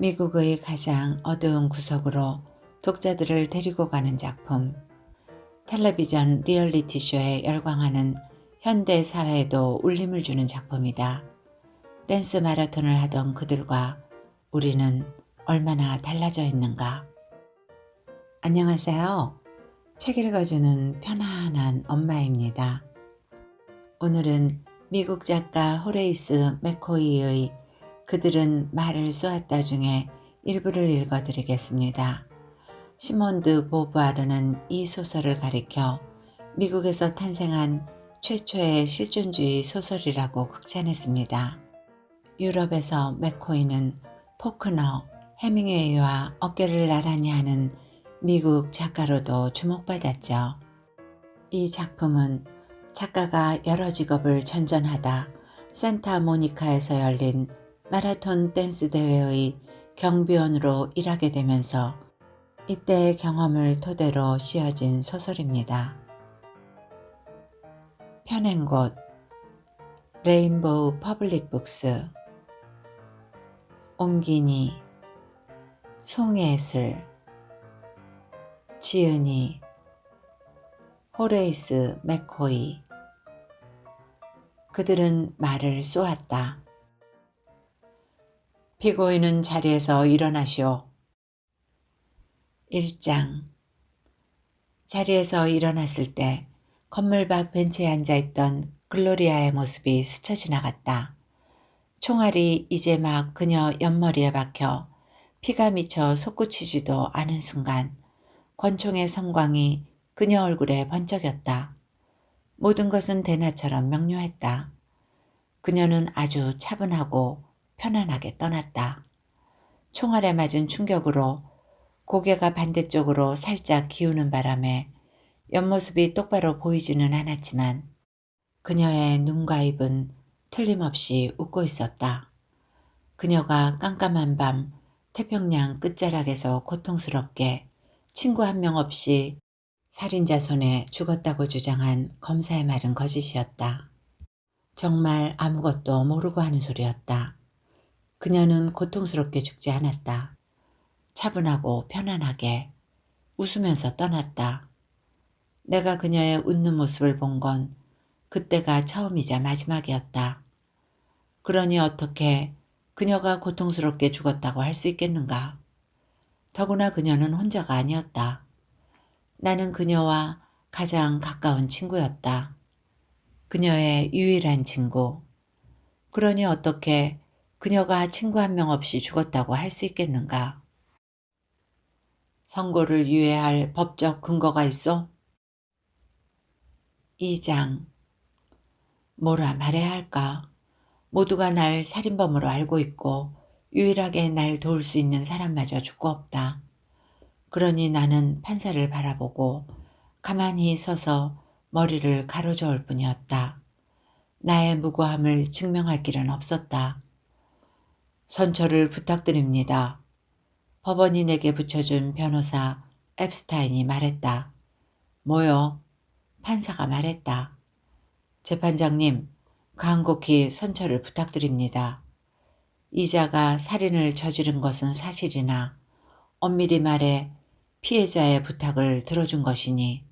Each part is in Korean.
미국의 가장 어두운 구석으로 독자들을 데리고 가는 작품. 텔레비전 리얼리티 쇼에 열광하는 현대 사회에도 울림을 주는 작품이다. 댄스 마라톤을 하던 그들과 우리는 얼마나 달라져 있는가. 안녕하세요. 책 읽어주는 편안한 엄마입니다. 오늘은 미국 작가 호레이스 맥코이의 그들은 말을 쏘았다 중에 일부를 읽어드리겠습니다. 시몬드 보부아르는 이 소설을 가리켜 미국에서 탄생한 최초의 실존주의 소설이라고 극찬했습니다. 유럽에서 맥코이는 포크너, 해밍웨이와 어깨를 나란히 하는 미국 작가로도 주목받았죠. 이 작품은 작가가 여러 직업을 전전하다 산타모니카에서 열린 마라톤 댄스 대회의 경비원으로 일하게 되면서 이때의 경험을 토대로 씌어진 소설입니다. 펴낸 곳 레인보우 퍼블릭 북스. 옹기니, 송예슬, 지은이, 호레이스 맥코이. 그들은 말을 쏘았다. 피고인은 자리에서 일어나시오. 1장. 자리에서 일어났을 때 건물 밖 벤치에 앉아있던 글로리아의 모습이 스쳐 지나갔다. 총알이 이제 막 그녀 옆머리에 박혀 피가 미쳐 솟구치지도 않은 순간 권총의 섬광이 그녀 얼굴에 번쩍였다. 모든 것은 대낮처럼 명료했다. 그녀는 아주 차분하고 편안하게 떠났다. 총알에 맞은 충격으로 고개가 반대쪽으로 살짝 기우는 바람에 옆모습이 똑바로 보이지는 않았지만 그녀의 눈과 입은 틀림없이 웃고 있었다. 그녀가 깜깜한 밤 태평양 끝자락에서 고통스럽게 친구 한 명 없이 살인자 손에 죽었다고 주장한 검사의 말은 거짓이었다. 정말 아무것도 모르고 하는 소리였다. 그녀는 고통스럽게 죽지 않았다. 차분하고 편안하게 웃으면서 떠났다. 내가 그녀의 웃는 모습을 본 건 그때가 처음이자 마지막이었다. 그러니 어떻게 그녀가 고통스럽게 죽었다고 할 수 있겠는가? 더구나 그녀는 혼자가 아니었다. 나는 그녀와 가장 가까운 친구였다. 그녀의 유일한 친구. 그러니 어떻게 그녀가 친구 한 명 없이 죽었다고 할 수 있겠는가? 선고를 유예할 법적 근거가 있어? 2장. 뭐라 말해야 할까? 모두가 날 살인범으로 알고 있고 유일하게 날 도울 수 있는 사람마저 죽고 없다. 그러니 나는 판사를 바라보고 가만히 서서 머리를 가로저을 뿐이었다. 나의 무고함을 증명할 길은 없었다. 선처를 부탁드립니다. 법원이 내게 붙여준 변호사 앱스타인이 말했다. 뭐요? 판사가 말했다. 재판장님, 간곡히 선처를 부탁드립니다. 이자가 살인을 저지른 것은 사실이나 엄밀히 말해 피해자의 부탁을 들어준 것이니.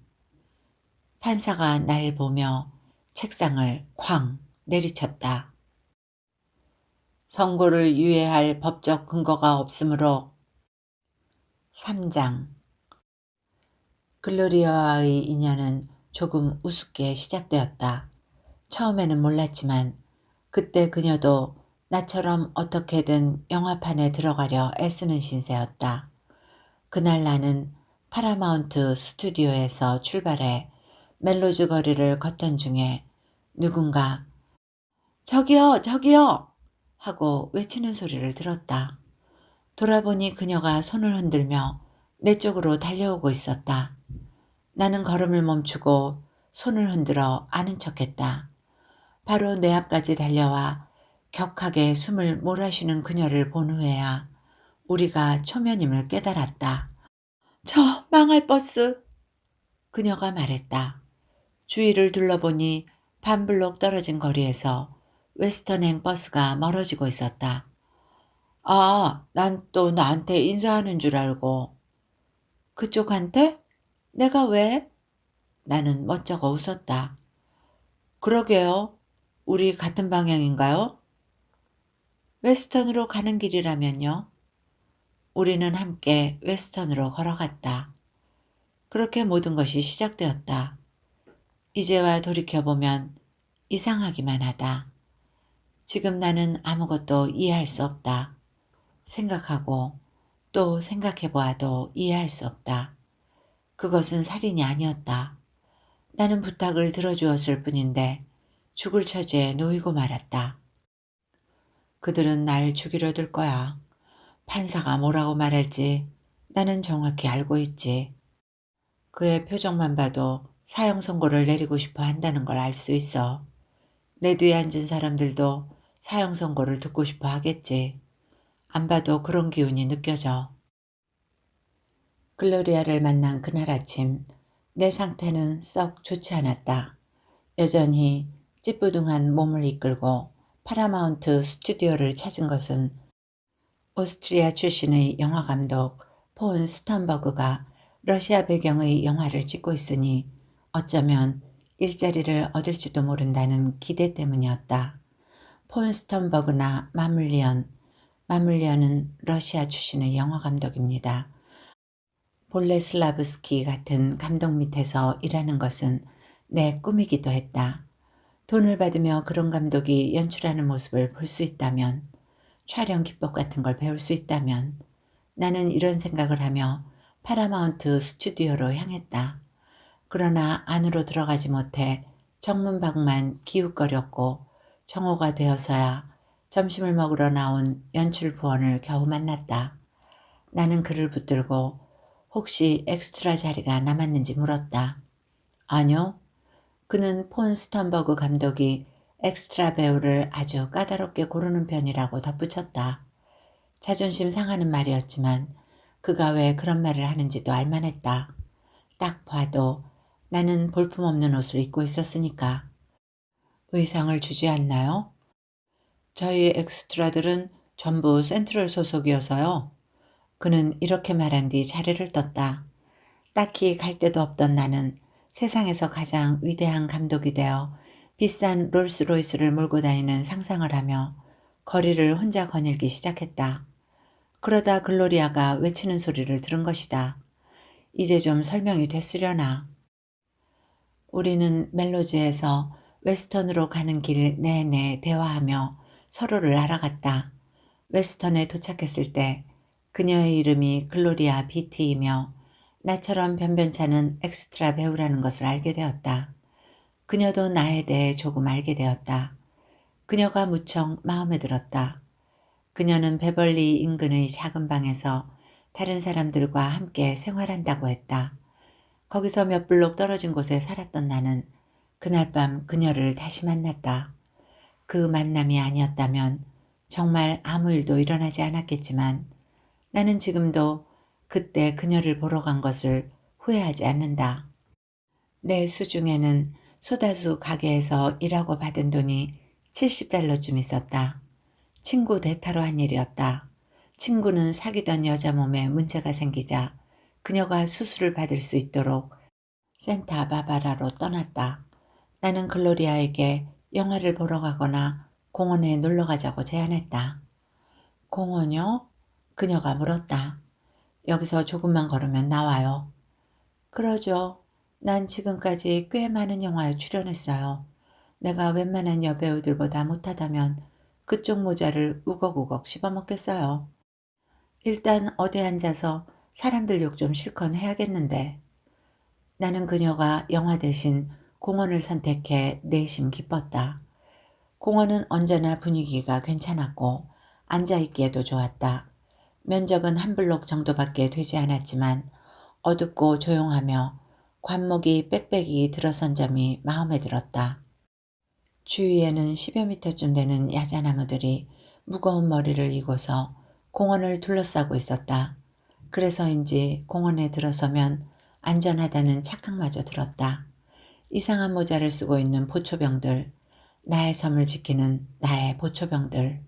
판사가 날 보며 책상을 쾅 내리쳤다. 선고를 유예할 법적 근거가 없으므로. 3장. 글로리아와의 인연은 조금 우습게 시작되었다. 처음에는 몰랐지만 그때 그녀도 나처럼 어떻게든 영화판에 들어가려 애쓰는 신세였다. 그날 나는 파라마운트 스튜디오에서 출발해 멜로즈 거리를 걷던 중에 누군가 저기요, 저기요! 하고 외치는 소리를 들었다. 돌아보니 그녀가 손을 흔들며 내 쪽으로 달려오고 있었다. 나는 걸음을 멈추고 손을 흔들어 아는 척했다. 바로 내 앞까지 달려와 격하게 숨을 몰아쉬는 그녀를 본 후에야 우리가 초면임을 깨달았다. 저 망할 버스! 그녀가 말했다. 주위를 둘러보니 반블록 떨어진 거리에서 웨스턴행 버스가 멀어지고 있었다. 아, 난 또 나한테 인사하는 줄 알고. 그쪽한테? 내가 왜? 나는 멋쩍어 웃었다. 그러게요. 우리 같은 방향인가요? 웨스턴으로 가는 길이라면요. 우리는 함께 웨스턴으로 걸어갔다. 그렇게 모든 것이 시작되었다. 이제와 돌이켜보면 이상하기만 하다. 지금 나는 아무것도 이해할 수 없다. 생각하고 또 생각해 보아도 이해할 수 없다. 그것은 살인이 아니었다. 나는 부탁을 들어주었을 뿐인데 죽을 처지에 놓이고 말았다. 그들은 날 죽이려 들 거야. 판사가 뭐라고 말할지 나는 정확히 알고 있지. 그의 표정만 봐도 사형 선고를 내리고 싶어 한다는 걸 알 수 있어. 내 뒤에 앉은 사람들도 사형 선고를 듣고 싶어 하겠지. 안 봐도 그런 기운이 느껴져. 글로리아를 만난 그날 아침 내 상태는 썩 좋지 않았다. 여전히 찌뿌둥한 몸을 이끌고 파라마운트 스튜디오를 찾은 것은 오스트리아 출신의 영화감독 폰 스턴버그가 러시아 배경의 영화를 찍고 있으니 어쩌면 일자리를 얻을지도 모른다는 기대 때문이었다. 폰 스턴버그나 마물리언은 러시아 출신의 영화감독입니다. 볼레슬라브스키 같은 감독 밑에서 일하는 것은 내 꿈이기도 했다. 돈을 받으며 그런 감독이 연출하는 모습을 볼 수 있다면, 촬영 기법 같은 걸 배울 수 있다면 나는 이런 생각을 하며 파라마운트 스튜디오로 향했다. 그러나 안으로 들어가지 못해 정문밖만 기웃거렸고 정오가 되어서야 점심을 먹으러 나온 연출 부원을 겨우 만났다. 나는 그를 붙들고 혹시 엑스트라 자리가 남았는지 물었다. 아니요. 그는 폰 스턴버그 감독이 엑스트라 배우를 아주 까다롭게 고르는 편이라고 덧붙였다. 자존심 상하는 말이었지만 그가 왜 그런 말을 하는지도 알만했다. 딱 봐도 나는 볼품없는 옷을 입고 있었으니까. 의상을 주지 않나요? 저희 엑스트라들은 전부 센트럴 소속이어서요. 그는 이렇게 말한 뒤 자리를 떴다. 딱히 갈 데도 없던 나는 세상에서 가장 위대한 감독이 되어 비싼 롤스로이스를 몰고 다니는 상상을 하며 거리를 혼자 거닐기 시작했다. 그러다 글로리아가 외치는 소리를 들은 것이다. 이제 좀 설명이 됐으려나. 우리는 멜로즈에서 웨스턴으로 가는 길 내내 대화하며 서로를 알아갔다. 웨스턴에 도착했을 때 그녀의 이름이 글로리아 비티이며 나처럼 변변찮은 엑스트라 배우라는 것을 알게 되었다. 그녀도 나에 대해 조금 알게 되었다. 그녀가 무척 마음에 들었다. 그녀는 베벌리 인근의 작은 방에서 다른 사람들과 함께 생활한다고 했다. 거기서 몇 블록 떨어진 곳에 살았던 나는 그날 밤 그녀를 다시 만났다. 그 만남이 아니었다면 정말 아무 일도 일어나지 않았겠지만 나는 지금도 그때 그녀를 보러 간 것을 후회하지 않는다. 내 수중에는 소다수 가게에서 일하고 받은 돈이 $70쯤 있었다. 친구 대타로 한 일이었다. 친구는 사귀던 여자 몸에 문제가 생기자 그녀가 수술을 받을 수 있도록 산타바바라로 떠났다. 나는 글로리아에게 영화를 보러 가거나 공원에 놀러 가자고 제안했다. 공원요? 그녀가 물었다. 여기서 조금만 걸으면 나와요. 그러죠. 난 지금까지 꽤 많은 영화에 출연했어요. 내가 웬만한 여배우들보다 못하다면 그쪽 모자를 우걱우걱 씹어먹겠어요. 일단 어디 앉아서 사람들 욕 좀 실컷 해야겠는데. 나는 그녀가 영화 대신 공원을 선택해 내심 기뻤다. 공원은 언제나 분위기가 괜찮았고 앉아있기에도 좋았다. 면적은 한 블록 정도밖에 되지 않았지만 어둡고 조용하며 관목이 빽빽이 들어선 점이 마음에 들었다. 주위에는 10여 미터쯤 되는 야자나무들이 무거운 머리를 이고서 공원을 둘러싸고 있었다. 그래서인지 공원에 들어서면 안전하다는 착각마저 들었다. 이상한 모자를 쓰고 있는 보초병들, 나의 섬을 지키는 나의 보초병들.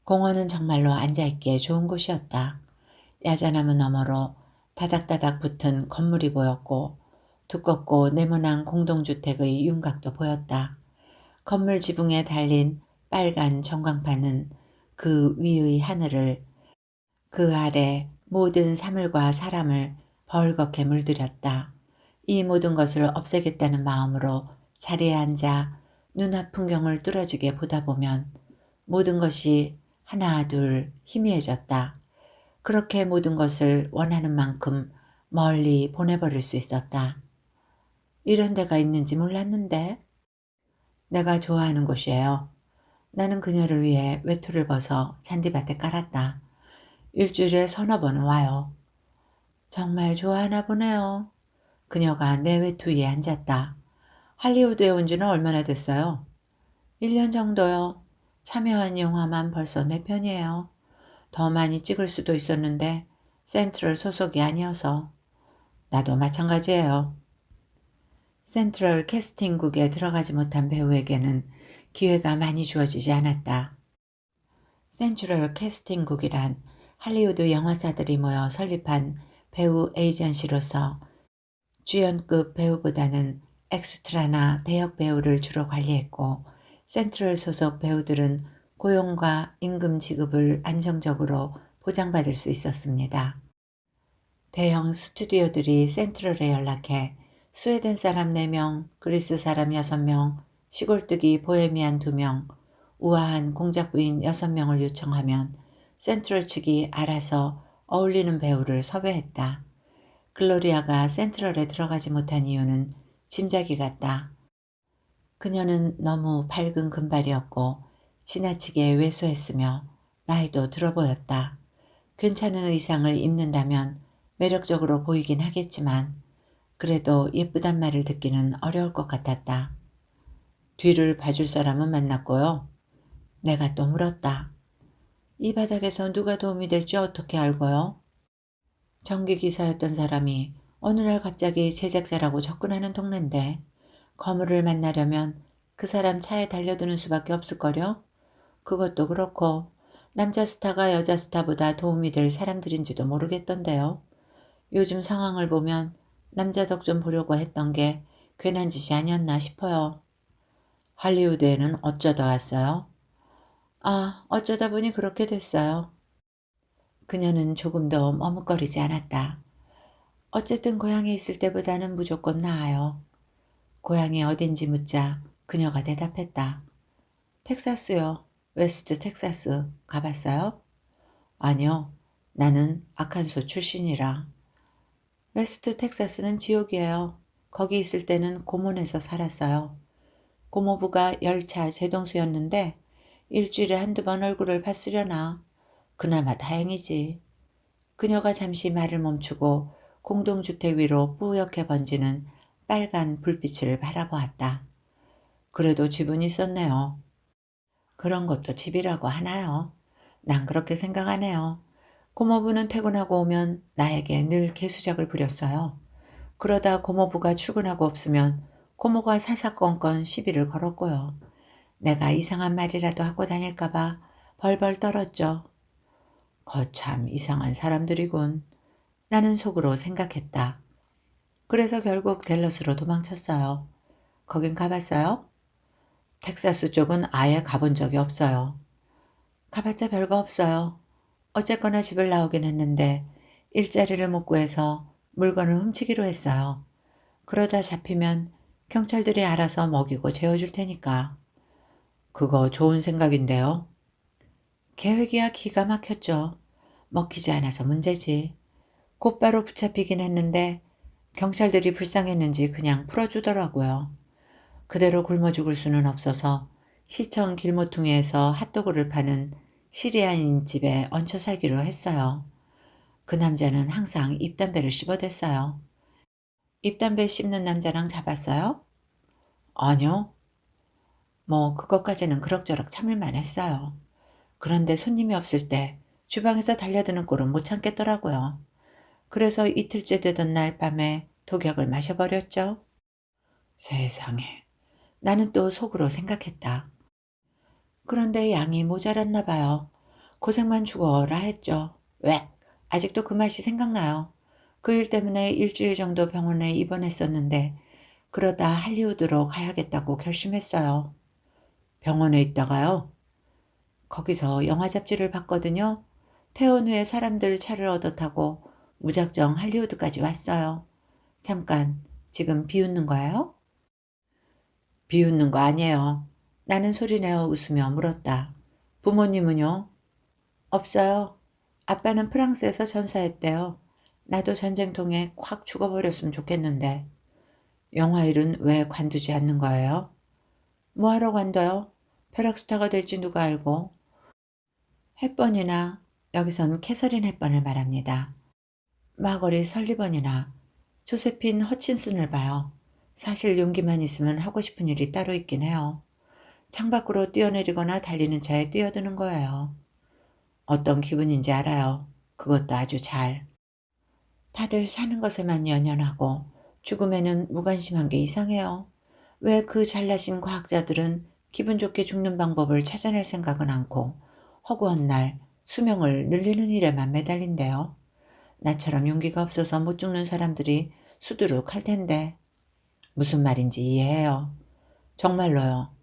공원은 정말로 앉아있기에 좋은 곳이었다. 야자나무 너머로 다닥다닥 붙은 건물이 보였고 두껍고 네모난 공동주택의 윤곽도 보였다. 건물 지붕에 달린 빨간 전광판은 그 위의 하늘을, 그 아래 모든 사물과 사람을 벌겋게 물들였다. 이 모든 것을 없애겠다는 마음으로 자리에 앉아 눈앞 풍경을 뚫어지게 보다 보면 모든 것이 하나 둘 희미해졌다. 그렇게 모든 것을 원하는 만큼 멀리 보내버릴 수 있었다. 이런 데가 있는지 몰랐는데. 내가 좋아하는 곳이에요. 나는 그녀를 위해 외투를 벗어 잔디밭에 깔았다. 일주일에 서너 번은 와요. 정말 좋아하나 보네요. 그녀가 내 외투 위에 앉았다. 할리우드에 온 지는 얼마나 됐어요? 1년 정도요. 참여한 영화만 벌써 4편이에요. 더 많이 찍을 수도 있었는데 센트럴 소속이 아니어서. 나도 마찬가지예요. 센트럴 캐스팅국에 들어가지 못한 배우에게는 기회가 많이 주어지지 않았다. 센트럴 캐스팅국이란 할리우드 영화사들이 모여 설립한 배우 에이전시로서 주연급 배우보다는 엑스트라나 대역 배우를 주로 관리했고, 센트럴 소속 배우들은 고용과 임금 지급을 안정적으로 보장받을 수 있었습니다. 대형 스튜디오들이 센트럴에 연락해 스웨덴 사람 4명, 그리스 사람 6명, 시골뜨기 보헤미안 2명, 우아한 공작부인 6명을 요청하면 센트럴 측이 알아서 어울리는 배우를 섭외했다. 글로리아가 센트럴에 들어가지 못한 이유는 짐작이 갔다. 그녀는 너무 밝은 금발이었고 지나치게 왜소했으며 나이도 들어 보였다. 괜찮은 의상을 입는다면 매력적으로 보이긴 하겠지만 그래도 예쁘단 말을 듣기는 어려울 것 같았다. 뒤를 봐줄 사람은 만났고요. 내가 또 물었다. 이 바닥에서 누가 도움이 될지 어떻게 알고요? 전기기사였던 사람이 어느 날 갑자기 제작자라고 접근하는 동네인데 거물을 만나려면 그 사람 차에 달려드는 수밖에 없을걸요? 그것도 그렇고 남자 스타가 여자 스타보다 도움이 될 사람들인지도 모르겠던데요. 요즘 상황을 보면 남자 덕 좀 보려고 했던 게 괜한 짓이 아니었나 싶어요. 할리우드에는 어쩌다 왔어요? 아, 어쩌다 보니 그렇게 됐어요. 그녀는 조금도 머뭇거리지 않았다. 어쨌든 고향에 있을 때보다는 무조건 나아요. 고향이 어딘지 묻자 그녀가 대답했다. 텍사스요. 웨스트 텍사스. 가봤어요? 아니요. 나는 아칸소 출신이라. 웨스트 텍사스는 지옥이에요. 거기 있을 때는 고몬에서 살았어요. 고모부가 열차 제동수였는데 일주일에 한두 번 얼굴을 봤으려나. 그나마 다행이지. 그녀가 잠시 말을 멈추고 공동주택 위로 뿌옇게 번지는 빨간 불빛을 바라보았다. 그래도 집은 있었네요. 그런 것도 집이라고 하나요? 난 그렇게 생각하네요. 고모부는 퇴근하고 오면 나에게 늘 개수작을 부렸어요. 그러다 고모부가 출근하고 없으면 고모가 사사건건 시비를 걸었고요. 내가 이상한 말이라도 하고 다닐까봐 벌벌 떨었죠. 거참 이상한 사람들이군. 나는 속으로 생각했다. 그래서 결국 댈러스로 도망쳤어요. 거긴 가봤어요? 텍사스 쪽은 아예 가본 적이 없어요. 가봤자 별거 없어요. 어쨌거나 집을 나오긴 했는데 일자리를 못 구해서 물건을 훔치기로 했어요. 그러다 잡히면 경찰들이 알아서 먹이고 재워줄 테니까. 그거 좋은 생각인데요. 계획이야 기가 막혔죠. 먹히지 않아서 문제지. 곧바로 붙잡히긴 했는데 경찰들이 불쌍했는지 그냥 풀어주더라고요. 그대로 굶어 죽을 수는 없어서 시청 길모퉁이에서 핫도그를 파는 시리아인 집에 얹혀 살기로 했어요. 그 남자는 항상 입담배를 씹어댔어요. 입담배 씹는 남자랑 잡았어요? 아니요. 뭐 그것까지는 그럭저럭 참을만 했어요. 그런데 손님이 없을 때 주방에서 달려드는 꼴은 못 참겠더라고요. 그래서 이틀째 되던 날 밤에 독약을 마셔버렸죠. 세상에. 나는 또 속으로 생각했다. 그런데 양이 모자랐나 봐요. 고생만 죽어라 했죠. 왜? 아직도 그 맛이 생각나요. 그 일 때문에 일주일 정도 병원에 입원했었는데 그러다 할리우드로 가야겠다고 결심했어요. 병원에 있다가요? 거기서 영화 잡지를 봤거든요. 퇴원 후에 사람들 차를 얻어 타고 무작정 할리우드까지 왔어요. 잠깐, 지금 비웃는 거예요? 비웃는 거 아니에요. 나는 소리내어 웃으며 물었다. 부모님은요? 없어요. 아빠는 프랑스에서 전사했대요. 나도 전쟁통에 콱 죽어버렸으면 좋겠는데. 영화 일은 왜 관두지 않는 거예요? 뭐하러 관둬요? 벼락스타가 될지 누가 알고. 햇번이나, 여기선 캐서린 햇번을 말합니다. 마거리 설리번이나 조세핀 허친슨을 봐요. 사실 용기만 있으면 하고 싶은 일이 따로 있긴 해요. 창밖으로 뛰어내리거나 달리는 차에 뛰어드는 거예요. 어떤 기분인지 알아요. 그것도 아주 잘. 다들 사는 것에만 연연하고 죽음에는 무관심한 게 이상해요. 왜 그 잘나신 과학자들은 기분 좋게 죽는 방법을 찾아낼 생각은 않고 허구한 날 수명을 늘리는 일에만 매달린대요. 나처럼 용기가 없어서 못 죽는 사람들이 수두룩 할 텐데. 무슨 말인지 이해해요. 정말로요.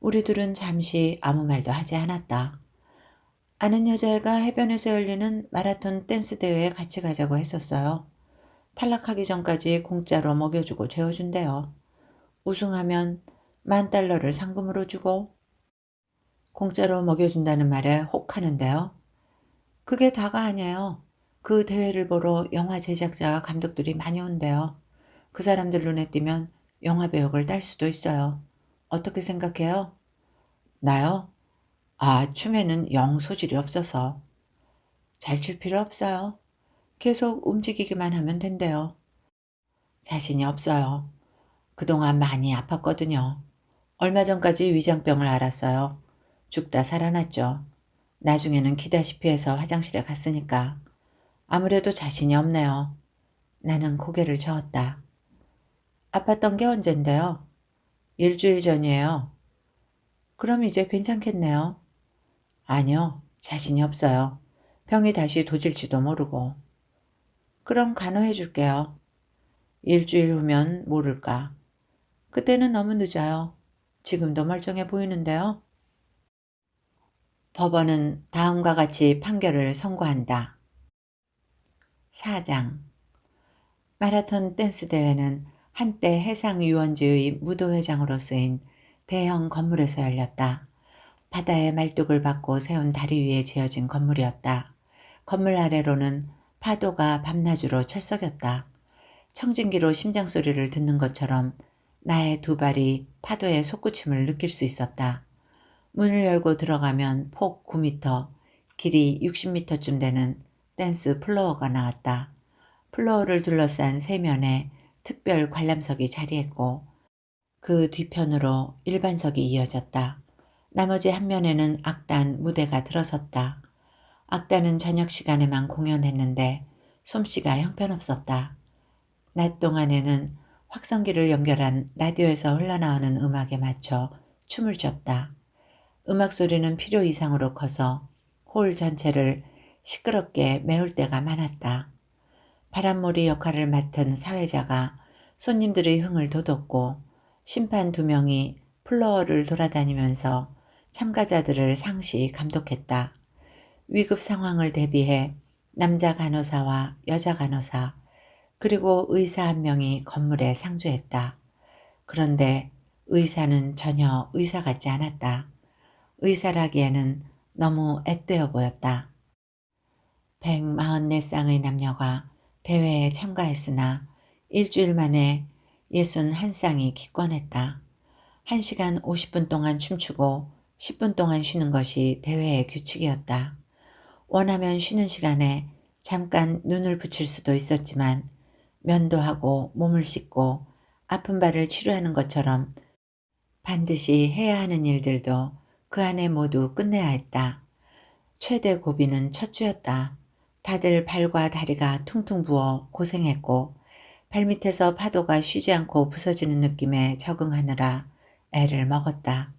우리들은 잠시 아무 말도 하지 않았다. 아는 여자애가 해변에서 열리는 마라톤 댄스 대회에 같이 가자고 했었어요. 탈락하기 전까지 공짜로 먹여주고 재워준대요. 우승하면 $10,000를 상금으로 주고. 공짜로 먹여준다는 말에 혹하는데요. 그게 다가 아니에요. 그 대회를 보러 영화 제작자와 감독들이 많이 온대요. 그 사람들 눈에 띄면 영화 배역을 딸 수도 있어요. 어떻게 생각해요? 나요? 춤에는 영 소질이 없어서. 잘 출 필요 없어요. 계속 움직이기만 하면 된대요. 자신이 없어요. 그동안 많이 아팠거든요. 얼마 전까지 위장병을 앓았어요. 죽다 살아났죠. 나중에는 기다시피 해서 화장실에 갔으니까. 아무래도 자신이 없네요. 나는 고개를 저었다. 아팠던 게 언젠데요? 일주일 전이에요. 그럼 이제 괜찮겠네요. 아니요, 자신이 없어요. 병이 다시 도질지도 모르고. 그럼 간호해 줄게요. 일주일 후면 모를까. 그때는 너무 늦어요. 지금도 멀쩡해 보이는데요. 법원은 다음과 같이 판결을 선고한다. 4장. 마라톤 댄스 대회는 한때 해상유원지의 무도회장으로 쓰인 대형 건물에서 열렸다. 바다의 말뚝을 받고 세운 다리 위에 지어진 건물이었다. 건물 아래로는 파도가 밤낮으로 철썩였다. 청진기로 심장 소리를 듣는 것처럼 나의 두 발이 파도의 솟구침을 느낄 수 있었다. 문을 열고 들어가면 폭 9m, 길이 60m쯤 되는 댄스 플로어가 나왔다. 플로어를 둘러싼 세면에 특별 관람석이 자리했고 그 뒤편으로 일반석이 이어졌다. 나머지 한 면에는 악단 무대가 들어섰다. 악단은 저녁 시간에만 공연했는데 솜씨가 형편없었다. 낮 동안에는 확성기를 연결한 라디오에서 흘러나오는 음악에 맞춰 춤을 췄다. 음악 소리는 필요 이상으로 커서 홀 전체를 시끄럽게 메울 때가 많았다. 바람몰이 역할을 맡은 사회자가 손님들의 흥을 돋웠고 심판 2명이 플로어를 돌아다니면서 참가자들을 상시 감독했다. 위급 상황을 대비해 남자 간호사와 여자 간호사 그리고 의사 한 명이 건물에 상주했다. 그런데 의사는 전혀 의사 같지 않았다. 의사라기에는 너무 앳되어 보였다. 144쌍의 남녀가 대회에 참가했으나 일주일 만에 61쌍이 기권했다. 1시간 50분 동안 춤추고 10분 동안 쉬는 것이 대회의 규칙이었다. 원하면 쉬는 시간에 잠깐 눈을 붙일 수도 있었지만 면도하고 몸을 씻고 아픈 발을 치료하는 것처럼 반드시 해야 하는 일들도 그 안에 모두 끝내야 했다. 최대 고비는 첫 주였다. 다들 발과 다리가 퉁퉁 부어 고생했고 발밑에서 파도가 쉬지 않고 부서지는 느낌에 적응하느라 애를 먹었다.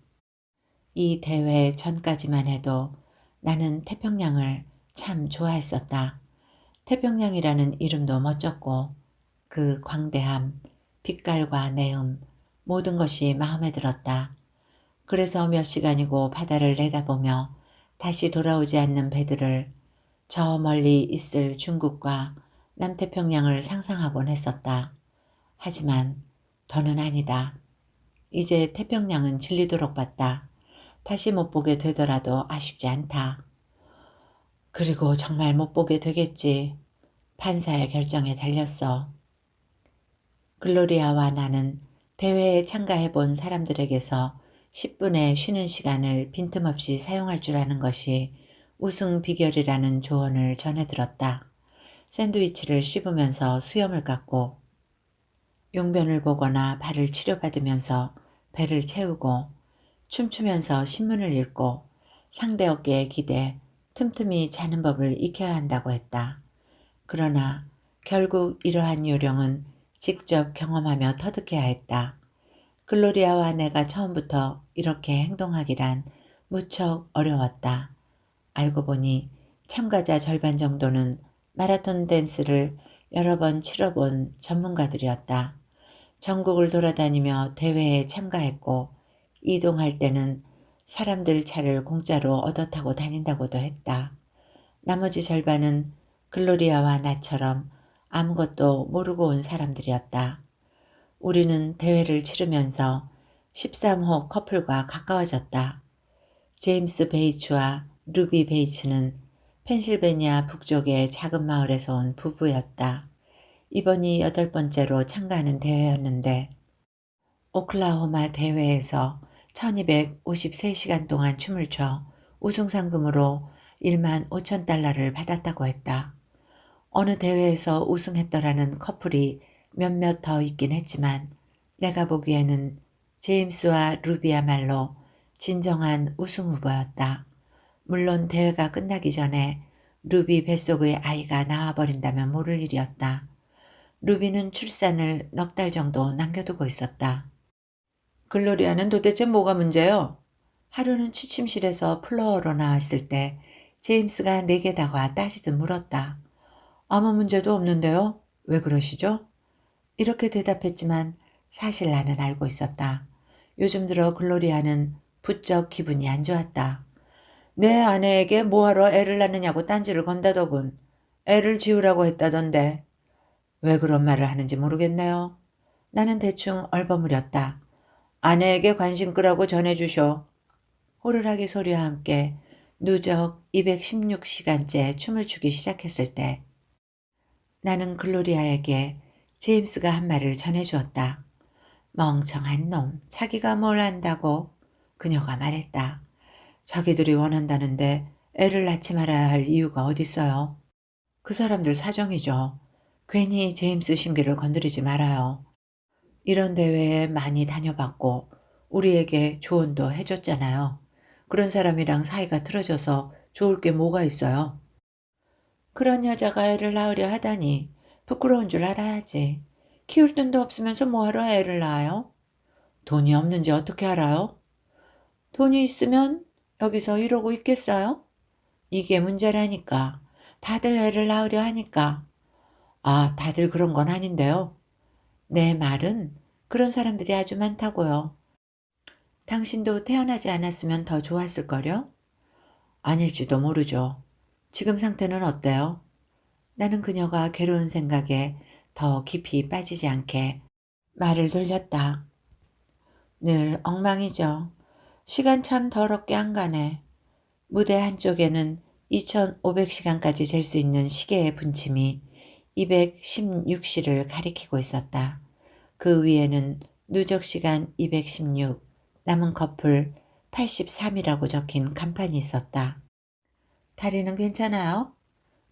이 대회 전까지만 해도 나는 태평양을 참 좋아했었다. 태평양이라는 이름도 멋졌고 그 광대함, 빛깔과 내음, 모든 것이 마음에 들었다. 그래서 몇 시간이고 바다를 내다보며 다시 돌아오지 않는 배들을, 저 멀리 있을 중국과 남태평양을 상상하곤 했었다. 하지만 더는 아니다. 이제 태평양은 질리도록 봤다. 다시 못 보게 되더라도 아쉽지 않다. 그리고 정말 못 보게 되겠지. 판사의 결정에 달렸어. 글로리아와 나는 대회에 참가해본 사람들에게서 10분의 쉬는 시간을 빈틈없이 사용할 줄 아는 것이 우승 비결이라는 조언을 전해 들었다. 샌드위치를 씹으면서 수염을 깎고 용변을 보거나 발을 치료받으면서 배를 채우고 춤추면서 신문을 읽고 상대 어깨에 기대 틈틈이 자는 법을 익혀야 한다고 했다. 그러나 결국 이러한 요령은 직접 경험하며 터득해야 했다. 글로리아와 내가 처음부터 이렇게 행동하기란 무척 어려웠다. 알고 보니 참가자 절반 정도는 마라톤 댄스를 여러 번 치러본 전문가들이었다. 전국을 돌아다니며 대회에 참가했고 이동할 때는 사람들 차를 공짜로 얻어 타고 다닌다고도 했다. 나머지 절반은 글로리아와 나처럼 아무것도 모르고 온 사람들이었다. 우리는 대회를 치르면서 13호 커플과 가까워졌다. 제임스 베이츠와 루비 베이츠는 펜실베니아 북쪽의 작은 마을에서 온 부부였다. 이번이 8번째로 참가하는 대회였는데 오클라호마 대회에서 1253시간 동안 춤을 춰 우승 상금으로 1만 5천 달러를 받았다고 했다. 어느 대회에서 우승했더라는 커플이 몇몇 더 있긴 했지만 내가 보기에는 제임스와 루비야말로 진정한 우승 후보였다. 물론 대회가 끝나기 전에 루비 뱃속의 아이가 나와버린다면 모를 일이었다. 루비는 출산을 넉 달 정도 남겨두고 있었다. 글로리아는 도대체 뭐가 문제요? 하루는 취침실에서 플로어로 나왔을 때 제임스가 내게 다가와 따지듯 물었다. 아무 문제도 없는데요? 왜 그러시죠? 이렇게 대답했지만 사실 나는 알고 있었다. 요즘 들어 글로리아는 부쩍 기분이 안 좋았다. 내 아내에게 뭐하러 애를 낳느냐고 딴지를 건다더군. 애를 지우라고 했다던데. 왜 그런 말을 하는지 모르겠네요. 나는 대충 얼버무렸다. 아내에게 관심 끄라고 전해주쇼. 호루라기 소리와 함께 누적 216시간째 춤을 추기 시작했을 때 나는 글로리아에게 제임스가 한 말을 전해주었다. 멍청한 놈, 자기가 뭘 안다고? 그녀가 말했다. 자기들이 원한다는데 애를 낳지 말아야 할 이유가 어딨어요? 그 사람들 사정이죠. 괜히 제임스 심기를 건드리지 말아요. 이런 대회에 많이 다녀봤고 우리에게 조언도 해줬잖아요. 그런 사람이랑 사이가 틀어져서 좋을 게 뭐가 있어요? 그런 여자가 애를 낳으려 하다니 부끄러운 줄 알아야지. 키울 돈도 없으면서 뭐하러 애를 낳아요? 돈이 없는지 어떻게 알아요? 돈이 있으면 여기서 이러고 있겠어요? 이게 문제라니까. 다들 애를 낳으려 하니까. 아, 다들 그런 건 아닌데요. 내 말은 그런 사람들이 아주 많다고요. 당신도 태어나지 않았으면 더 좋았을걸요? 아닐지도 모르죠. 지금 상태는 어때요? 나는 그녀가 괴로운 생각에 더 깊이 빠지지 않게 말을 돌렸다. 늘 엉망이죠. 시간 참 더럽게 안 가네. 무대 한쪽에는 2500시간까지 잴 수 있는 시계의 분침이 216시를 가리키고 있었다. 그 위에는 누적시간 216, 남은 커플 83이라고 적힌 간판이 있었다. 다리는 괜찮아요?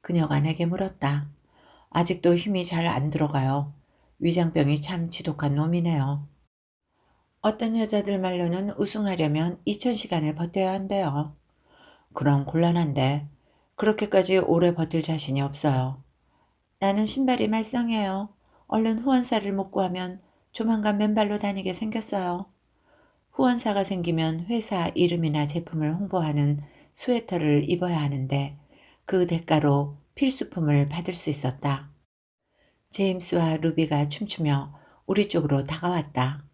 그녀가 내게 물었다. 아직도 힘이 잘 안 들어가요. 위장병이 참 지독한 놈이네요. 어떤 여자들 말로는 우승하려면 2000시간을 버텨야 한대요. 그럼 곤란한데 그렇게까지 오래 버틸 자신이 없어요. 나는 신발이 말썽이에요. 얼른 후원사를 못 구하면 조만간 맨발로 다니게 생겼어요. 후원사가 생기면 회사 이름이나 제품을 홍보하는 스웨터를 입어야 하는데 그 대가로 필수품을 받을 수 있었다. 제임스와 루비가 춤추며 우리 쪽으로 다가왔다.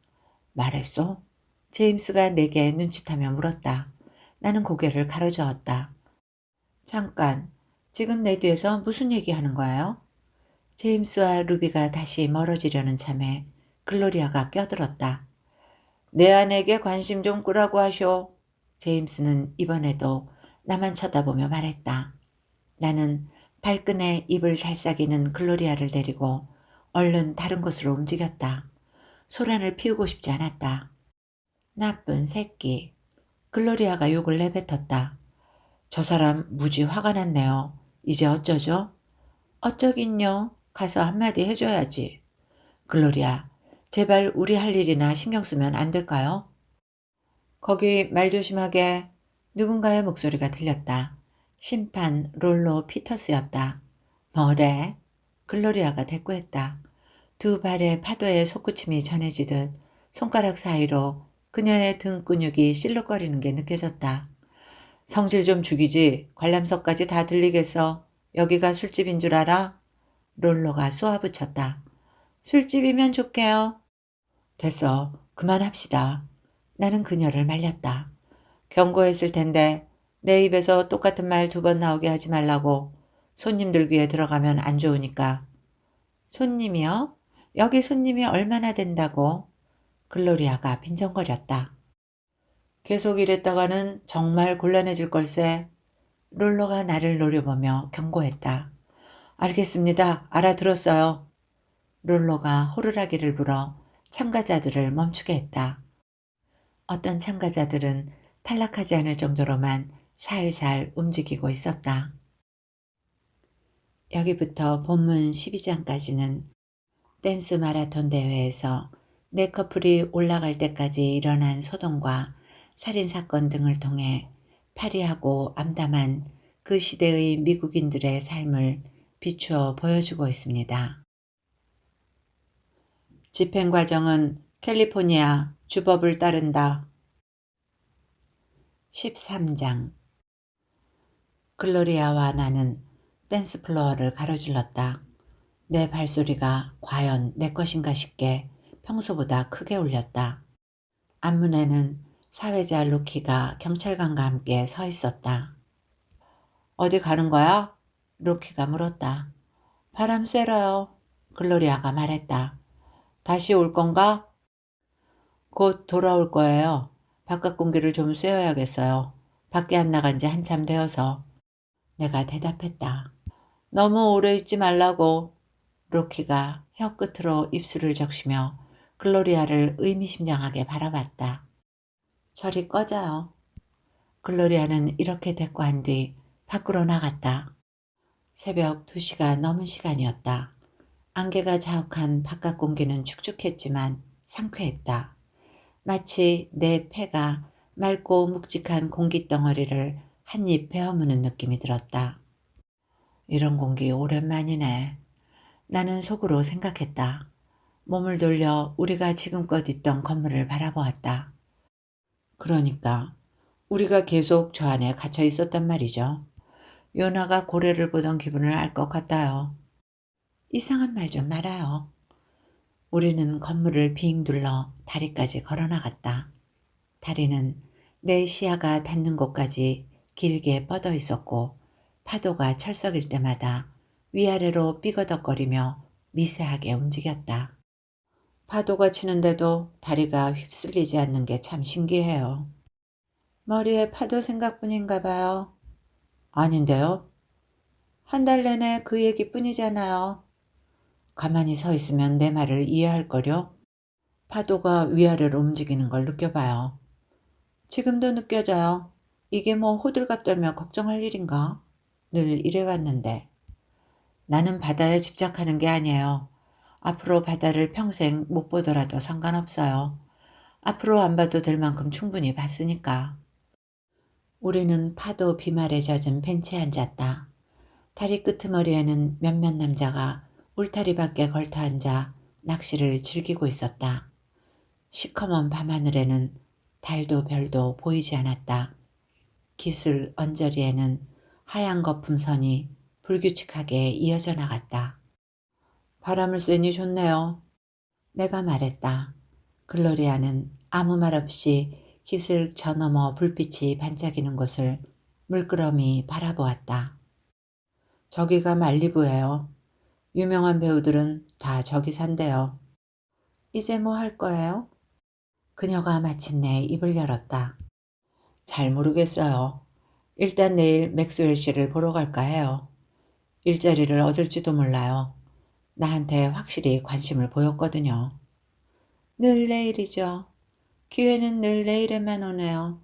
말했소? 제임스가 내게 눈짓하며 물었다. 나는 고개를 가로저었다. 잠깐, 지금 내 뒤에서 무슨 얘기하는 거예요? 제임스와 루비가 다시 멀어지려는 참에 글로리아가 껴들었다. 내 아내에게 관심 좀 끄라고 하쇼. 제임스는 이번에도 나만 쳐다보며 말했다. 나는 발끈에 입을 달싹이는 글로리아를 데리고 얼른 다른 곳으로 움직였다. 소란을 피우고 싶지 않았다. 나쁜 새끼. 글로리아가 욕을 내뱉었다. 저 사람 무지 화가 났네요. 이제 어쩌죠? 어쩌긴요. 가서 한마디 해줘야지. 글로리아, 제발 우리 할 일이나 신경 쓰면 안 될까요? 거기 말 조심하게. 누군가의 목소리가 들렸다. 심판 롤로 피터스였다. 뭐래? 글로리아가 대꾸했다. 두 발의 파도에 솟구침이 전해지듯 손가락 사이로 그녀의 등 근육이 실룩거리는 게 느껴졌다. 성질 좀 죽이지. 관람석까지 다 들리겠어. 여기가 술집인 줄 알아? 롤로가 쏘아붙였다. 술집이면 좋게요. 됐어. 그만합시다. 나는 그녀를 말렸다. 경고했을 텐데 내 입에서 똑같은 말 2번 나오게 하지 말라고. 손님들 귀에 들어가면 안 좋으니까. 손님이요? 여기 손님이 얼마나 된다고? 글로리아가 빈정거렸다. 계속 이랬다가는 정말 곤란해질 걸세. 롤러가 나를 노려보며 경고했다. 알겠습니다. 알아들었어요. 롤러가 호루라기를 불어 참가자들을 멈추게 했다. 어떤 참가자들은 탈락하지 않을 정도로만 살살 움직이고 있었다. 여기부터 본문 12장까지는 댄스 마라톤 대회에서 네 커플이 올라갈 때까지 일어난 소동과 살인사건 등을 통해 파리하고 암담한 그 시대의 미국인들의 삶을 비추어 보여주고 있습니다. 집행 과정은 캘리포니아 주법을 따른다. 13장 글로리아와 나는 댄스 플로어를 가로질렀다. 내 발소리가 과연 내 것인가 싶게 평소보다 크게 울렸다. 앞문에는 사회자 루키가 경찰관과 함께 서 있었다. 어디 가는 거야? 루키가 물었다. 바람 쐬러요. 글로리아가 말했다. 다시 올 건가? 곧 돌아올 거예요. 바깥 공기를 좀 쐬어야겠어요. 밖에 안 나간 지 한참 되어서. 내가 대답했다. 너무 오래 있지 말라고. 루키가 혀 끝으로 입술을 적시며 글로리아를 의미심장하게 바라봤다. 저리 꺼져요. 글로리아는 이렇게 대꾸한 뒤 밖으로 나갔다. 새벽 2시가 넘은 시간이었다. 안개가 자욱한 바깥 공기는 축축했지만 상쾌했다. 마치 내 폐가 맑고 묵직한 공기덩어리를 한 입 베어무는 느낌이 들었다. 이런 공기 오랜만이네. 나는 속으로 생각했다. 몸을 돌려 우리가 지금껏 있던 건물을 바라보았다. 그러니까 우리가 계속 저 안에 갇혀 있었단 말이죠. 요나가 고래를 보던 기분을 알 것 같아요. 이상한 말 좀 말아요. 우리는 건물을 빙 둘러 다리까지 걸어나갔다. 다리는 내 시야가 닿는 곳까지 길게 뻗어 있었고 파도가 철썩일 때마다 위아래로 삐거덕거리며 미세하게 움직였다. 파도가 치는데도 다리가 휩쓸리지 않는 게 참 신기해요. 머리에 파도 생각뿐인가 봐요. 아닌데요? 한 달 내내 그 얘기뿐이잖아요. 가만히 서 있으면 내 말을 이해할 거려? 파도가 위아래로 움직이는 걸 느껴봐요. 지금도 느껴져요. 이게 뭐 호들갑 떨며 걱정할 일인가? 늘 이래왔는데. 나는 바다에 집착하는 게 아니에요. 앞으로 바다를 평생 못 보더라도 상관없어요. 앞으로 안 봐도 될 만큼 충분히 봤으니까. 우리는 파도 비말에 젖은 벤치에 앉았다. 다리 끄트머리에는 몇몇 남자가 울타리 밖에 걸터 앉아 낚시를 즐기고 있었다. 시커먼 밤하늘에는 달도 별도 보이지 않았다. 기술 언저리에는 하얀 거품선이 불규칙하게 이어져 나갔다. 바람을 쐬니 좋네요. 내가 말했다. 글로리아는 아무 말 없이 기슭 저 너머 불빛이 반짝이는 곳을 물끄러미 바라보았다. 저기가 말리부예요. 유명한 배우들은 다 저기 산대요. 이제 뭐 할 거예요? 그녀가 마침내 입을 열었다. 잘 모르겠어요. 일단 내일 맥스웰 씨를 보러 갈까 해요. 일자리를 얻을지도 몰라요. 나한테 확실히 관심을 보였거든요. 늘 내일이죠. 기회는 늘 내일에만 오네요.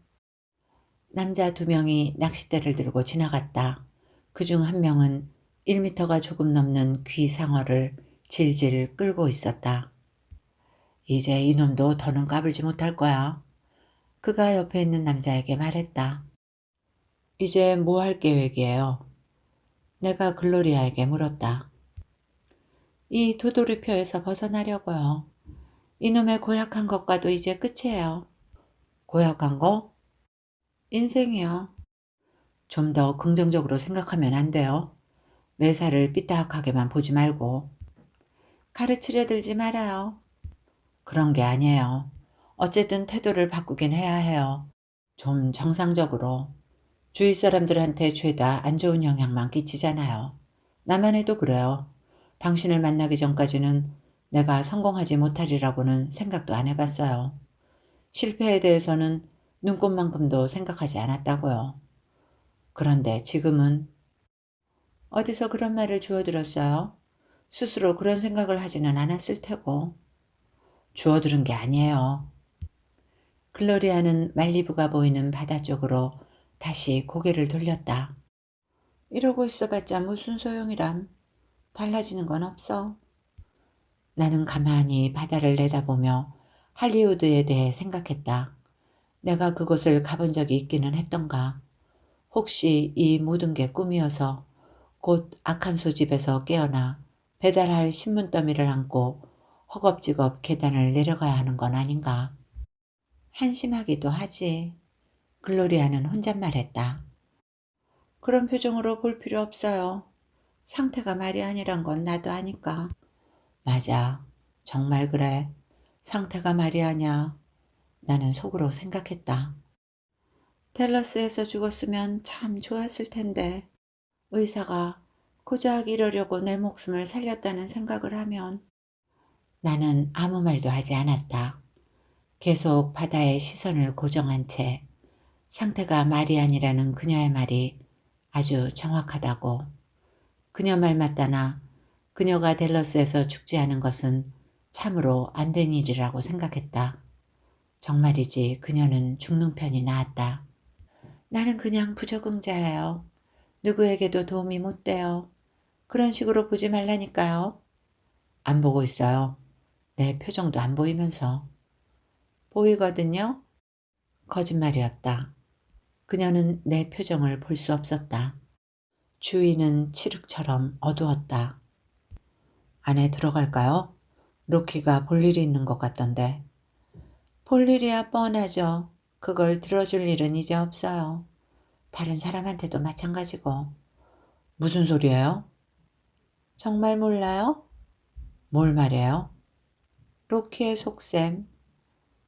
남자 2명이 낚싯대를 들고 지나갔다. 그중 한 명은 1미터가 조금 넘는 귀상어를 질질 끌고 있었다. 이제 이놈도 더는 까불지 못할 거야. 그가 옆에 있는 남자에게 말했다. 이제 뭐 할 계획이에요? 내가 글로리아에게 물었다. 이 도돌이표에서 벗어나려고요. 이놈의 고약한 것과도 이제 끝이에요. 고약한 거? 인생이요. 좀 더 긍정적으로 생각하면 안 돼요. 매사를 삐딱하게만 보지 말고. 가르치려 들지 말아요. 그런 게 아니에요. 어쨌든 태도를 바꾸긴 해야 해요. 좀 정상적으로. 주위 사람들한테 죄다 안 좋은 영향만 끼치잖아요. 나만 해도 그래요. 당신을 만나기 전까지는 내가 성공하지 못하리라고는 생각도 안 해봤어요. 실패에 대해서는 눈꼽만큼도 생각하지 않았다고요. 그런데 지금은 어디서 그런 말을 주워들었어요? 스스로 그런 생각을 하지는 않았을 테고. 주워들은 게 아니에요. 글로리아는 말리부가 보이는 바다 쪽으로 다시 고개를 돌렸다. 이러고 있어봤자 무슨 소용이람. 달라지는 건 없어. 나는 가만히 바다를 내다보며 할리우드에 대해 생각했다. 내가 그곳을 가본 적이 있기는 했던가. 혹시 이 모든 게 꿈이어서 곧 악한 소집에서 깨어나 배달할 신문 더미를 안고 허겁지겁 계단을 내려가야 하는 건 아닌가. 한심하기도 하지. 글로리아는 혼잣말했다. 그런 표정으로 볼 필요 없어요. 상태가 말이 아니란 건 나도 아니까. 맞아. 정말 그래. 상태가 말이 아냐. 나는 속으로 생각했다. 댈러스에서 죽었으면 참 좋았을 텐데. 의사가 고작 이러려고 내 목숨을 살렸다는 생각을 하면. 나는 아무 말도 하지 않았다. 계속 바다에 시선을 고정한 채 상태가 말이 아니라는 그녀의 말이 아주 정확하다고. 그녀 말 맞다나 그녀가 댈러스에서 죽지 않은 것은 참으로 안 된 일이라고 생각했다. 정말이지 그녀는 죽는 편이 나았다. 나는 그냥 부적응자예요. 누구에게도 도움이 못 돼요. 그런 식으로 보지 말라니까요. 안 보고 있어요. 내 표정도 안 보이면서. 보이거든요. 거짓말이었다. 그녀는 내 표정을 볼 수 없었다. 주위는 칠흑처럼 어두웠다. 안에 들어갈까요? 로키가 볼 일이 있는 것 같던데. 볼 일이야 뻔하죠. 그걸 들어줄 일은 이제 없어요. 다른 사람한테도 마찬가지고. 무슨 소리예요? 정말 몰라요? 뭘 말해요? 로키의 속셈.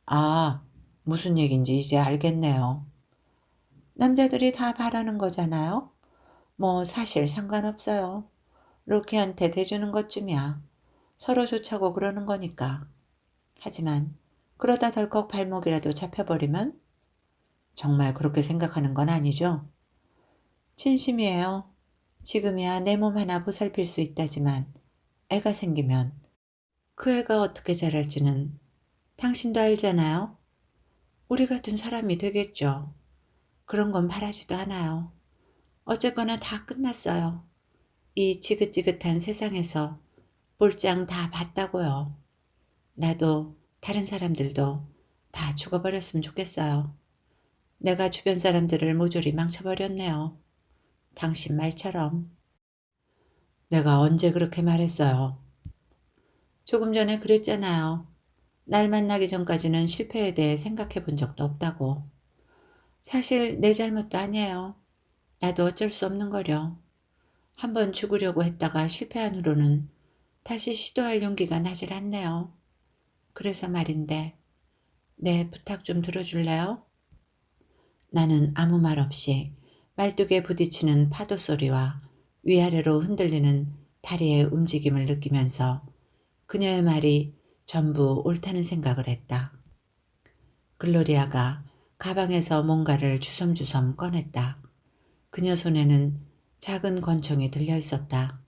아, 무슨 얘긴지 이제 알겠네요. 남자들이 다 바라는 거잖아요. 뭐 사실 상관없어요. 로키한테 대주는 것쯤이야. 서로 좋자고 그러는 거니까. 하지만 그러다 덜컥 발목이라도 잡혀버리면 정말 그렇게 생각하는 건 아니죠? 진심이에요. 지금이야 내 몸 하나 보살필 수 있다지만 애가 생기면 그 애가 어떻게 자랄지는 당신도 알잖아요. 우리 같은 사람이 되겠죠. 그런 건 바라지도 않아요. 어쨌거나 다 끝났어요. 이 지긋지긋한 세상에서 볼장 다 봤다고요. 나도 다른 사람들도 다 죽어버렸으면 좋겠어요. 내가 주변 사람들을 모조리 망쳐버렸네요. 당신 말처럼. 내가 언제 그렇게 말했어요. 조금 전에 그랬잖아요. 날 만나기 전까지는 실패에 대해 생각해 본 적도 없다고. 사실 내 잘못도 아니에요. 나도 어쩔 수 없는 거려. 한번 죽으려고 했다가 실패한 후로는 다시 시도할 용기가 나질 않네요. 그래서 말인데, 내 부탁 좀 들어줄래요? 나는 아무 말 없이 말뚝에 부딪히는 파도 소리와 위아래로 흔들리는 다리의 움직임을 느끼면서 그녀의 말이 전부 옳다는 생각을 했다. 글로리아가 가방에서 뭔가를 주섬주섬 꺼냈다. 그녀 손에는 작은 권총이 들려 있었다.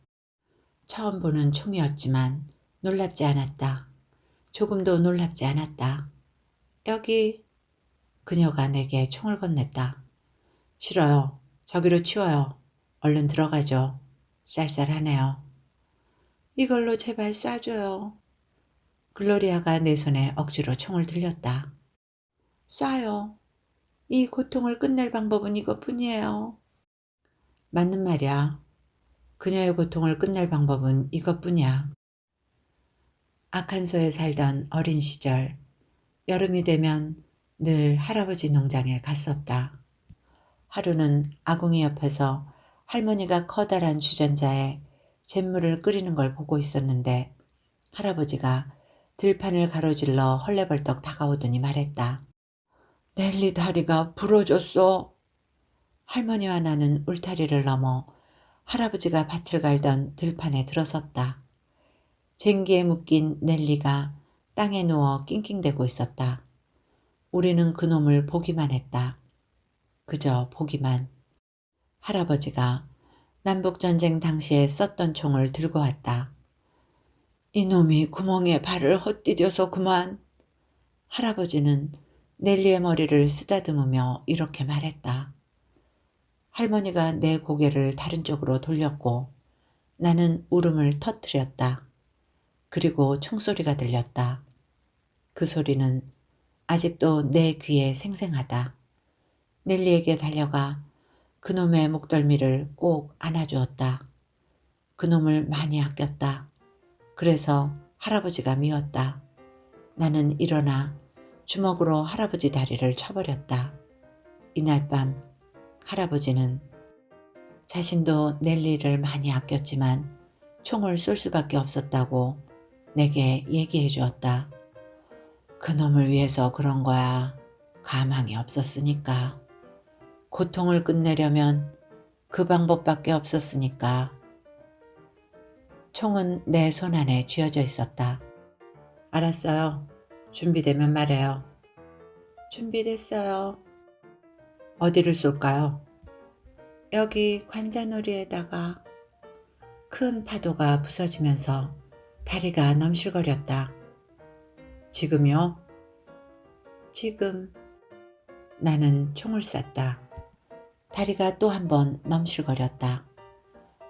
처음 보는 총이었지만 놀랍지 않았다. 조금도 놀랍지 않았다. 여기. 그녀가 내게 총을 건넸다. 싫어요. 저기로 치워요. 얼른 들어가죠. 쌀쌀하네요. 이걸로 제발 쏴줘요. 글로리아가 내 손에 억지로 총을 들렸다. 쏴요. 이 고통을 끝낼 방법은 이것뿐이에요. 맞는 말이야. 그녀의 고통을 끝낼 방법은 이것뿐이야. 아칸소에 살던 어린 시절, 여름이 되면 늘 할아버지 농장에 갔었다. 하루는 아궁이 옆에서 할머니가 커다란 주전자에 잿물을 끓이는 걸 보고 있었는데 할아버지가 들판을 가로질러 헐레벌떡 다가오더니 말했다. 넬리 다리가 부러졌어. 할머니와 나는 울타리를 넘어 할아버지가 밭을 갈던 들판에 들어섰다. 쟁기에 묶인 넬리가 땅에 누워 낑낑대고 있었다. 우리는 그놈을 보기만 했다. 그저 보기만. 할아버지가 남북전쟁 당시에 썼던 총을 들고 왔다. 이놈이 구멍에 발을 헛디뎌서 그만. 할아버지는 넬리의 머리를 쓰다듬으며 이렇게 말했다. 할머니가 내 고개를 다른 쪽으로 돌렸고 나는 울음을 터뜨렸다. 그리고 총소리가 들렸다. 그 소리는 아직도 내 귀에 생생하다. 넬리에게 달려가 그놈의 목덜미를 꼭 안아주었다. 그놈을 많이 아꼈다. 그래서 할아버지가 미웠다. 나는 일어나 주먹으로 할아버지 다리를 쳐버렸다. 이날 밤 할아버지는 자신도 넬리를 많이 아꼈지만 총을 쏠 수밖에 없었다고 내게 얘기해 주었다. 그놈을 위해서 그런 거야. 가망이 없었으니까. 고통을 끝내려면 그 방법밖에 없었으니까. 총은 내 손 안에 쥐어져 있었다. 알았어요. 준비되면 말해요. 준비됐어요. 어디를 쏠까요? 여기 관자놀이에다가. 큰 파도가 부서지면서 다리가 넘실거렸다. 지금요? 지금. 나는 총을 쐈다. 다리가 또 한 번 넘실거렸다.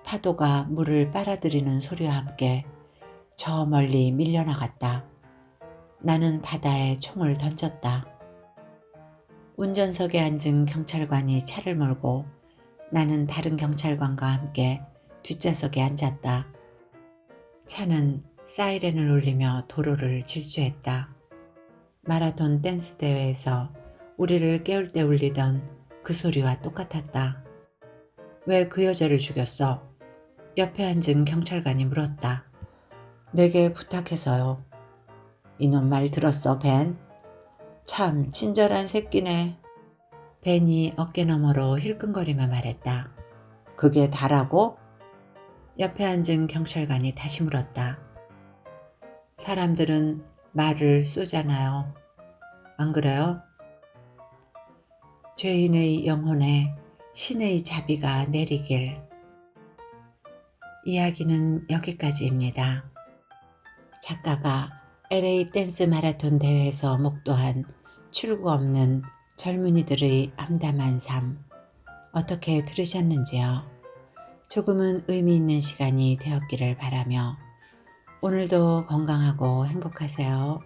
파도가 물을 빨아들이는 소리와 함께 저 멀리 밀려나갔다. 나는 바다에 총을 던졌다. 운전석에 앉은 경찰관이 차를 몰고 나는 다른 경찰관과 함께 뒷좌석에 앉았다. 차는 사이렌을 울리며 도로를 질주했다. 마라톤 댄스 대회에서 우리를 깨울 때 울리던 그 소리와 똑같았다. 왜 그 여자를 죽였어? 옆에 앉은 경찰관이 물었다. 내게 부탁해서요. 이놈 말 들었어, 벤? 참 친절한 새끼네. 벤이 어깨너머로 힐끔거리며 말했다. 그게 다라고? 옆에 앉은 경찰관이 다시 물었다. 사람들은 말을 쏘잖아요. 안 그래요? 죄인의 영혼에 신의 자비가 내리길. 이야기는 여기까지입니다. 작가가 LA 댄스 마라톤 대회에서 목도한 출구 없는 젊은이들의 암담한 삶, 어떻게 들으셨는지요? 조금은 의미 있는 시간이 되었기를 바라며 오늘도 건강하고 행복하세요.